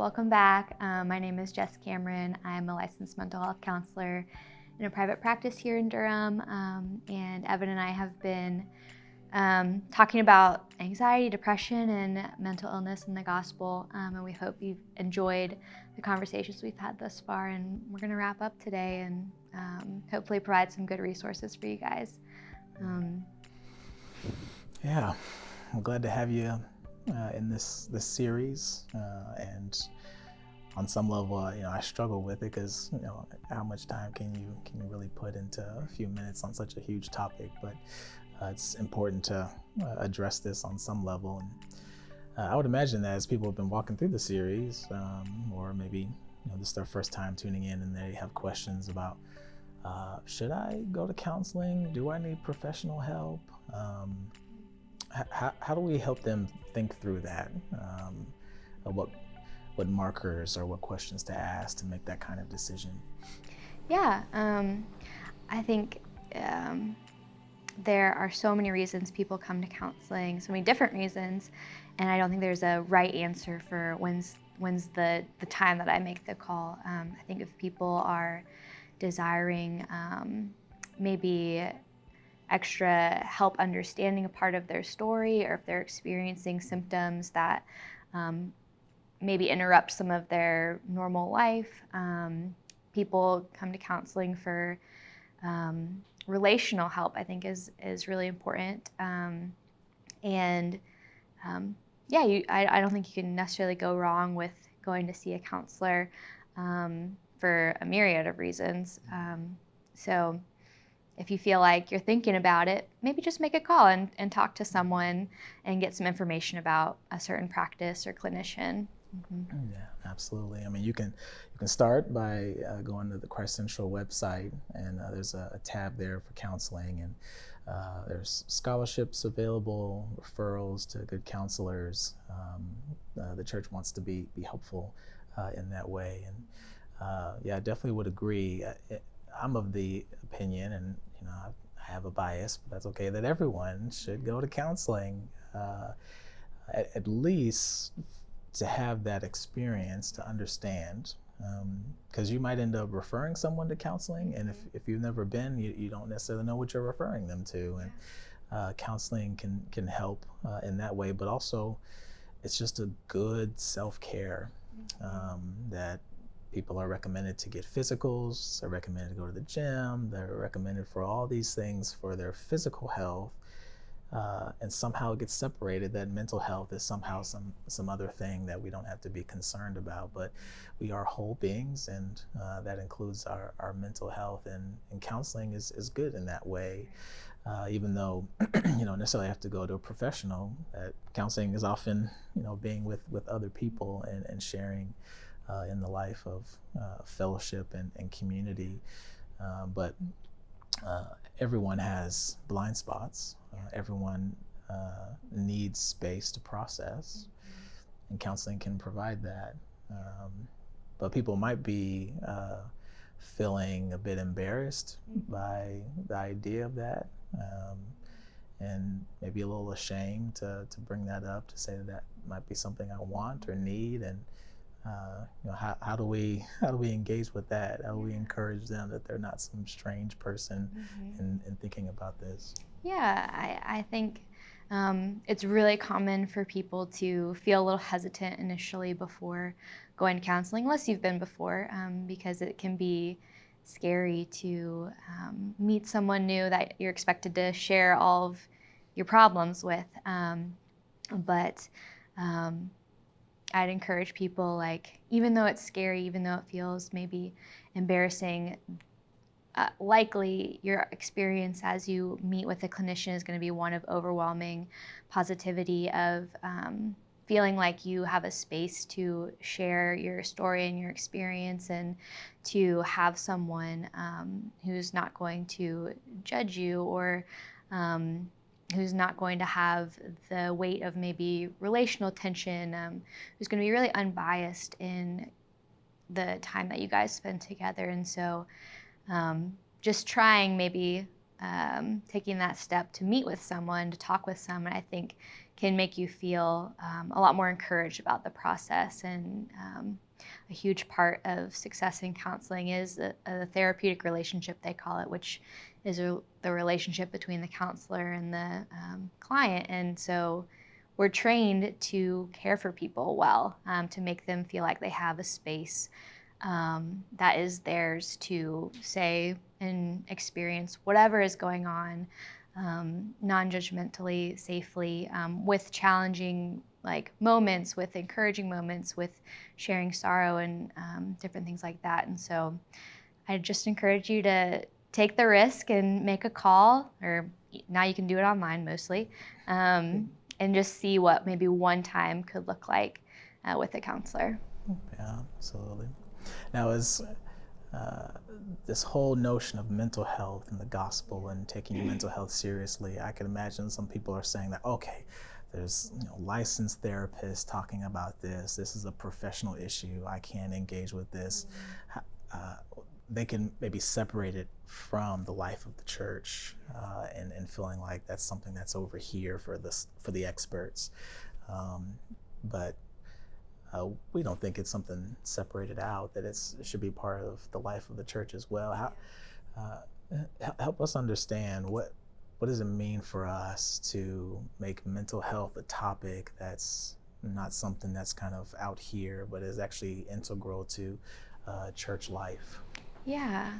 welcome back. My name is Jess Cameron. I'm a licensed mental health counselor in a private practice here in Durham. And Evan and I have been talking about anxiety, depression, and mental illness in the gospel. And we hope you've enjoyed the conversations we've had thus far. And we're going to wrap up today and hopefully provide some good resources for you guys. Yeah, I'm glad to have you in this series, and on some level, I struggle with it because how much time can you really put into a few minutes on such a huge topic? But it's important to address this on some level. And I would imagine that as people have been walking through the series, or maybe this is their first time tuning in and they have questions about, should I go to counseling? Do I need professional help? How do we help them think through that? What markers or what questions to ask to make that kind of decision? Yeah, I think there are so many reasons people come to counseling, so many different reasons, and I don't think there's a right answer for when's the time that I make the call. I think if people are desiring maybe extra help understanding a part of their story, or if they're experiencing symptoms that maybe interrupt some of their normal life. People come to counseling for relational help, I think is really important. I don't think you can necessarily go wrong with going to see a counselor for a myriad of reasons. So if you feel like you're thinking about it, maybe just make a call and talk to someone and get some information about a certain practice or clinician. Mm-hmm. Yeah, absolutely. I mean, you can start by going to the Christ Central website, and there's a tab there for counseling, and there's scholarships available, referrals to good counselors. The church wants to be helpful in that way, and I definitely would agree. I'm of the opinion, and I have a bias, but that's okay, that everyone should go to counseling, at least to have that experience, to understand, because you might end up referring someone to counseling, and if you've never been, you don't necessarily know what you're referring them to, and counseling can help in that way, but also it's just a good self-care, that people are recommended to get physicals, they're recommended to go to the gym, they're recommended for all these things for their physical health, and somehow it gets separated that mental health is somehow some other thing that we don't have to be concerned about. But we are whole beings, and that includes our mental health, and counseling is good in that way. Even though you don't necessarily have to go to a professional, counseling is often being with other people and sharing in the life of fellowship and community. But everyone has blind spots. Everyone needs space to process, and counseling can provide that. But people might be feeling a bit embarrassed by the idea of that, and maybe a little ashamed to bring that up, to say that might be something I want or need, and how do we engage with that? How do we encourage them that they're not some strange person in thinking about this? Yeah, I think it's really common for people to feel a little hesitant initially before going to counseling, unless you've been before, because it can be scary to meet someone new that you're expected to share all of your problems with. But I'd encourage people, like, even though it's scary, even though it feels maybe embarrassing, likely your experience as you meet with a clinician is going to be one of overwhelming positivity, of feeling like you have a space to share your story and your experience, and to have someone who's not going to judge you, or who's not going to have the weight of maybe relational tension, who's going to be really unbiased in the time that you guys spend together. And so just trying maybe taking that step to meet with someone, to talk with someone, I think can make you feel a lot more encouraged about the process. And a huge part of success in counseling is a therapeutic relationship, they call it, which is the relationship between the counselor and the client. And so we're trained to care for people well, to make them feel like they have a space that is theirs to say and experience whatever is going on, non-judgmentally, safely, with challenging moments, with encouraging moments, with sharing sorrow and different things like that. And so I just encourage you to take the risk and make a call, or now you can do it online mostly, and just see what maybe one time could look like with a counselor. Yeah, absolutely. Now, is this whole notion of mental health and the gospel and taking your mental health seriously, I can imagine some people are saying that, okay, there's licensed therapists talking about this. This is a professional issue. I can't engage with this. They can maybe separate it from the life of the church and feeling like that's something that's over here for the experts. But we don't think it's something separated out, that it should be part of the life of the church as well. Help us understand what does it mean for us to make mental health a topic that's not something that's kind of out here, but is actually integral to church life? Yeah,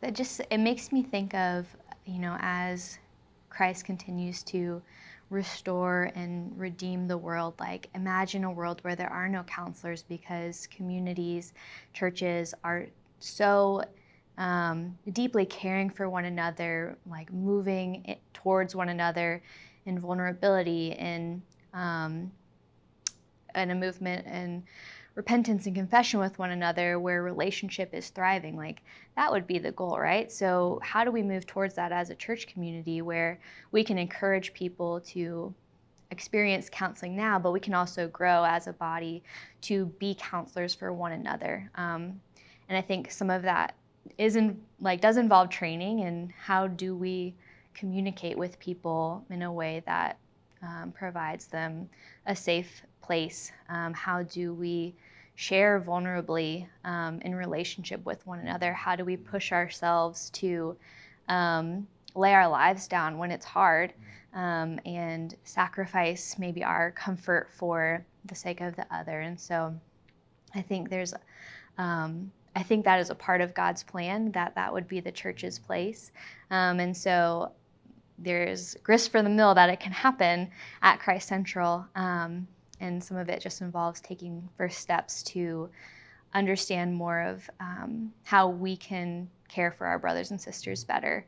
it makes me think of, as Christ continues to restore and redeem the world. Like, imagine a world where there are no counselors because communities, churches are so deeply caring for one another, like moving towards one another in vulnerability, in a movement and repentance and confession with one another, where relationship is thriving. Like, that would be the goal, right? So how do we move towards that as a church community, where we can encourage people to experience counseling now, but we can also grow as a body to be counselors for one another? And I think some of that does involve training, and how do we communicate with people in a way that provides them a safe place? How do we share vulnerably in relationship with one another? How do we push ourselves to lay our lives down when it's hard, and sacrifice maybe our comfort for the sake of the other? And so I think I think that is a part of God's plan, that would be the church's place. And so there's grist for the mill that it can happen at Christ Central. And some of it just involves taking first steps to understand more of how we can care for our brothers and sisters better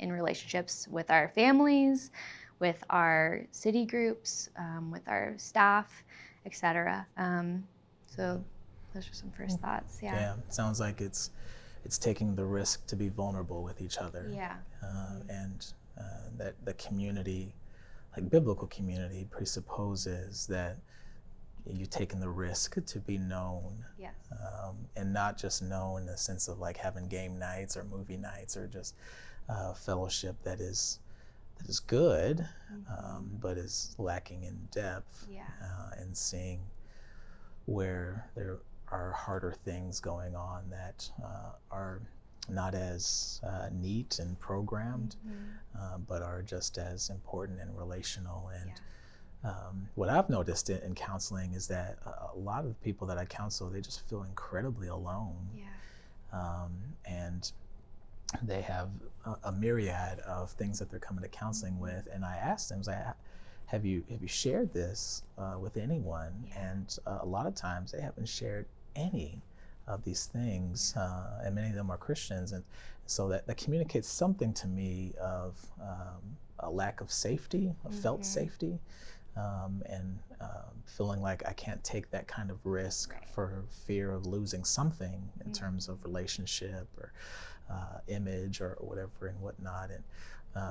in relationships with our families, with our city groups, with our staff, etc. So those are some first thoughts. Yeah, it sounds like it's taking the risk to be vulnerable with each other. Yeah. And that the community, like biblical community, presupposes that you're taking the risk to be known. Yes. And not just known in the sense of like having game nights or movie nights or just fellowship that is good, but is lacking in depth. Yeah. And seeing where there are harder things going on that are not as neat and programmed, but are just as important and relational. And what I've noticed in counseling is that a lot of the people that I counsel, they just feel incredibly alone. Yeah. And they have a myriad of things that they're coming to counseling with. And I asked them, have you shared this with anyone? Yeah. And a lot of times they haven't shared any of these things, and many of them are Christians, and so that communicates something to me of a lack of safety, of felt safety, and feeling like I can't take that kind of risk for fear of losing something in terms of relationship or image or whatever and whatnot. And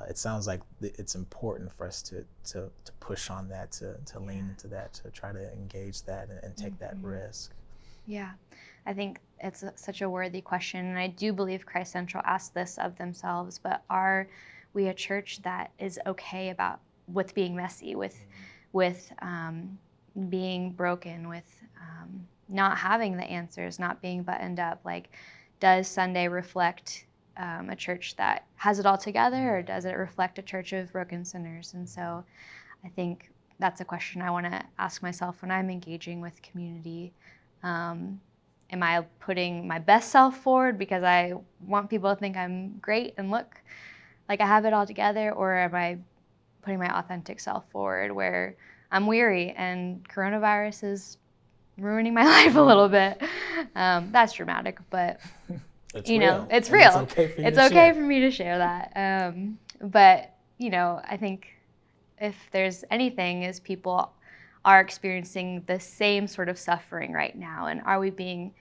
it sounds like it's important for us to push on that, to lean into that, to try to engage that and take that risk. Yeah. I think it's such a worthy question, and I do believe Christ Central asked this of themselves. But are we a church that is okay about with being messy, with being broken, with not having the answers, not being buttoned up? Like, does Sunday reflect a church that has it all together, or does it reflect a church of broken sinners? And so, I think that's a question I want to ask myself when I'm engaging with community. Am I putting my best self forward because I want people to think I'm great and look like I have it all together? Or am I putting my authentic self forward where I'm weary and coronavirus is ruining my life a little bit? That's dramatic, but It's you know, real. it's And it's real. okay for you It's to okay share. for me to share that. But, you know, I think if there's anything is people are experiencing the same sort of suffering right now. And are we being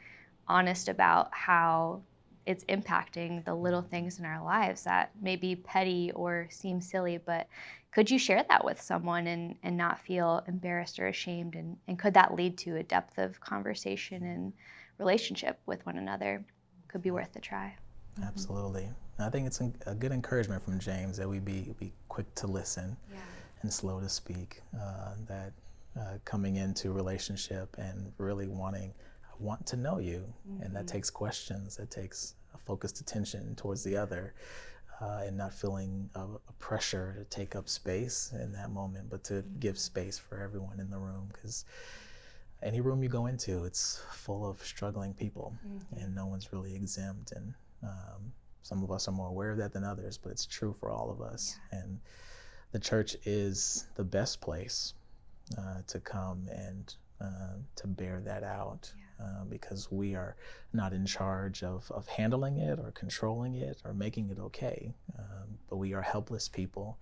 honest about how it's impacting the little things in our lives that may be petty or seem silly, but could you share that with someone and not feel embarrassed or ashamed? And could that lead to a depth of conversation and relationship with one another? Could be worth a try. Absolutely. I think it's a good encouragement from James that we be quick to listen Yeah. and slow to speak. That coming into relationship and really I want to know you, and that takes questions. That takes a focused attention towards the other, and not feeling a pressure to take up space in that moment, but to give space for everyone in the room, because any room you go into, it's full of struggling people, and no one's really exempt. And some of us are more aware of that than others, but it's true for all of us. Yeah. And the church is the best place to come and to bear that out, because we are not in charge of handling it or controlling it or making it okay, but we are helpless people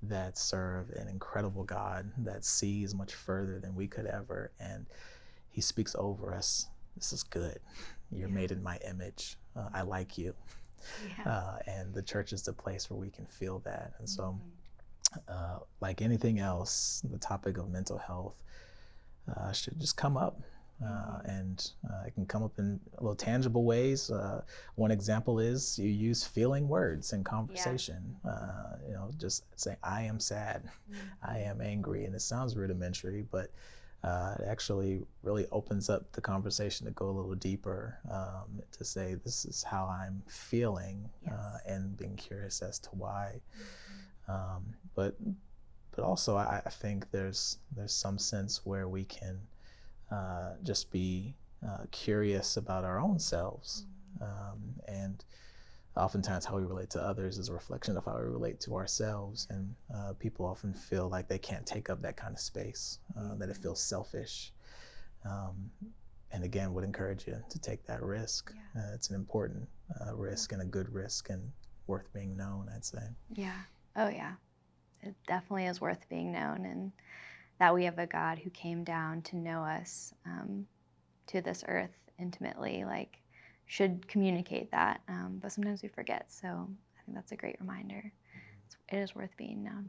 that serve an incredible God that sees much further than we could ever, and he speaks over us. This is good. You're made in my image. I like you. And the church is the place where we can feel that. And so like anything else, the topic of mental health should just come up. And it can come up in little tangible ways. One example is you use feeling words in conversation. You know, just saying, I am sad, I am angry. And it sounds rudimentary, but it actually really opens up the conversation to go a little deeper, to say, this is how I'm feeling, and being curious as to why. But also I think there's some sense where we can just be curious about our own selves, and oftentimes how we relate to others is a reflection of how we relate to ourselves. And people often feel like they can't take up that kind of space, that it feels selfish. And again, would encourage you to take that risk. It's an important risk and a good risk and worth being known, I'd say. Yeah. Oh, yeah. It definitely is worth being known, and that we have a God who came down to know us, to this earth intimately, like, should communicate that, but sometimes we forget. So I think that's a great reminder. It is worth being known.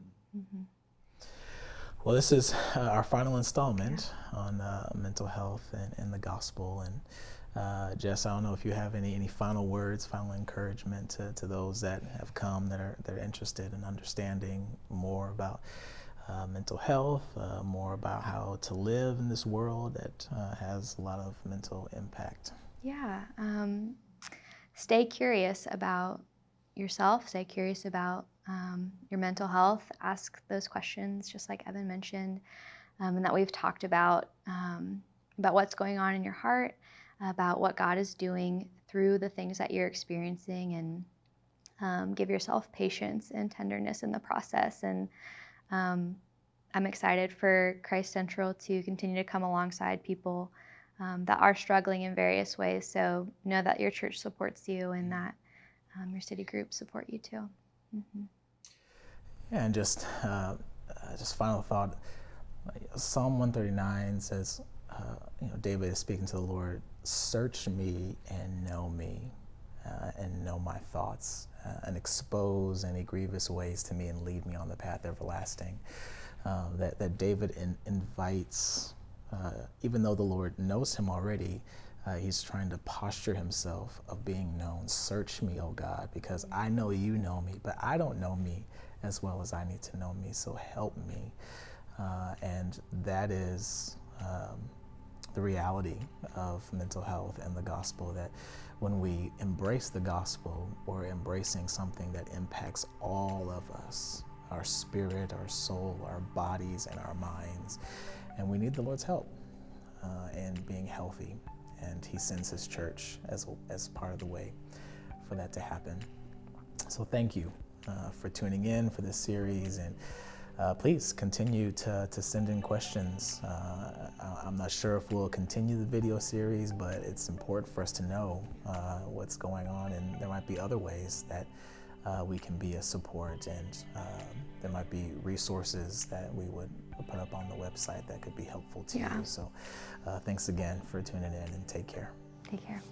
Well, this is our final installment on mental health and the gospel. And Jess, I don't know if you have any final words, final encouragement to those that have come that are interested in understanding more about mental health, more about how to live in this world that has a lot of mental impact. Yeah. Stay curious about yourself. Stay curious about your mental health. Ask those questions, just like Evan mentioned, and that we've talked about what's going on in your heart, about what God is doing through the things that you're experiencing, and give yourself patience and tenderness in the process. And I'm excited for Christ Central to continue to come alongside people that are struggling in various ways. So know that your church supports you, and that your city groups support you too. Yeah, and just final thought. Psalm 139 says, David is speaking to the Lord, search me and know my thoughts, and expose any grievous ways to me and lead me on the path everlasting. That David invites, even though the Lord knows him already, He's trying to posture himself of being known. Search me, oh God, because I know you know me, but I don't know me as well as I need to know me, so help me. And that is the reality of mental health and the gospel, that when we embrace the gospel, we're embracing something that impacts all of us, our spirit, our soul, our bodies, and our minds. And we need the Lord's help in being healthy. And he sends his church as part of the way for that to happen. So thank you for tuning in for this series, and please continue to send in questions. I'm not sure if we'll continue the video series, but it's important for us to know what's going on, and there might be other ways that we can be a support, and there might be resources that we would put up on the website that could be helpful to you. So thanks again for tuning in, and take care. Take care.